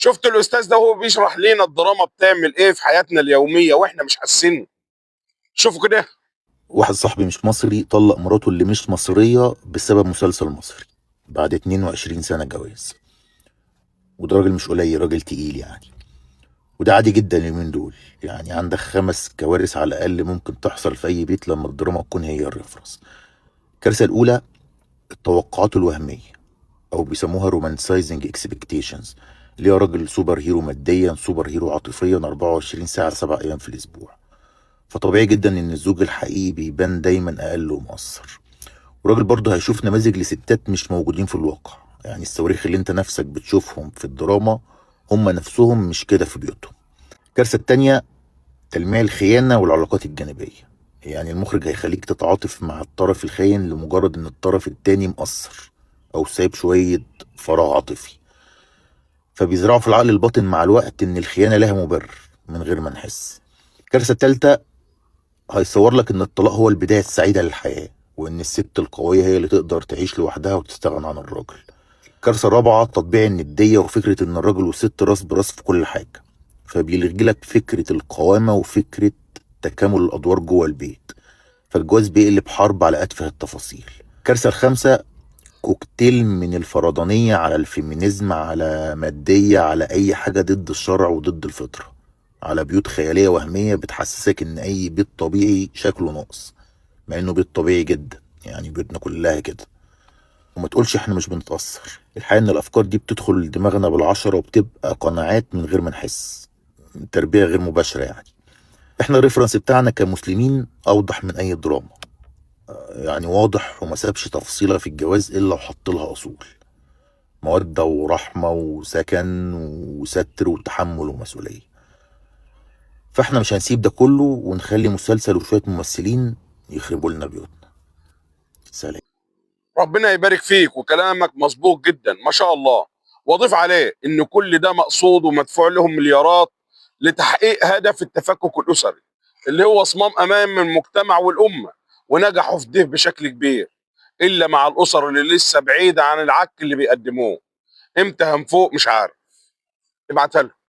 شفت الاستاذ ده وهو بيشرح لنا الدراما بتعمل ايه في حياتنا اليوميه واحنا مش حاسين. شوفوا كده. واحد صاحبي مش مصري طلق مراته اللي مش مصرية بسبب مسلسل مصري بعد 22 سنة جواز. وده راجل مش قليل، راجل تقيل يعني. وده عادي جدا اليومين دول، يعني عندك 5 كوارث على الأقل ممكن تحصل في أي بيت لما الدراما تكون هي الرفرس. الكارثة الأولى التوقعات الوهمية، أو بيسموها رومانسايزنج اكسبكتيشنز، اللي هي راجل سوبر هيرو ماديا، سوبر هيرو عاطفيا، 24 ساعة 7 أيام في الأسبوع. فطبيعي جدا إن الزوج الحقيقي بيبان دايما أقل ومقصر. والراجل برضه هيشوف نماذج لستات مش موجودين في الواقع، يعني الصواريخ اللي انت نفسك بتشوفهم في الدراما هم نفسهم مش كده في بيوتهم. الكارثة التانية تلميع الخيانة والعلاقات الجانبية، يعني المخرج هيخليك تتعاطف مع الطرف الخاين لمجرد ان الطرف التاني مقصر او سايب شوية فراغ عاطفي، فبيزرعوا في العقل الباطن مع الوقت ان الخيانة لها مبرر من غير ما نحس. الكارثة التالتة هيصور لك ان الطلاق هو البداية السعيدة للحياة، وان الست القوية هي اللي تقدر تعيش لوحدها وتستغنى عن الراجل. الكارثة الرابعة تطبيع الندية وفكرة ان الراجل والست راس براس في كل حاجة، فبيلغي لك فكرة القوامة وفكرة تكامل الادوار جوه البيت، فالجواز بيقلب حرب على اتفه التفاصيل. الكارثة الخامسة كوكتيل من الفردانية على الفيمينيزم على مادية على اي حاجة ضد الشرع وضد الفطرة، على بيوت خيالية وهمية بتحسسك ان اي بيت طبيعي شكله ناقص، مع انه بيت طبيعي جدا، يعني بيوتنا كلها كده. وما تقولش احنا مش بنتأثر، الحقيقة ان الافكار دي بتدخل دماغنا بالعشرة وبتبقى قناعات من غير ما نحس، تربية غير مباشرة يعني. احنا الريفرنس بتاعنا كمسلمين اوضح من اي دراما، يعني واضح وما سابش تفصيلة في الجواز الا وحط لها اصول، مودة ورحمة وسكن وستر وتحمل ومسؤولية. فاحنا مش هنسيب ده كله ونخلي مسلسل وشوية ممثلين يخربوا لنا بيوتنا. سلام. ربنا يبارك فيك وكلامك مظبوط جدا ما شاء الله. واضيف عليه ان كل ده مقصود ومدفوع لهم مليارات لتحقيق هدف التفكك الاسري اللي هو صمام امان من المجتمع والامه، ونجحوا في ده بشكل كبير، الا مع الاسر اللي لسه بعيده عن العك اللي بيقدموه. امتى هنفوق مش عارف. ابعتها لهم.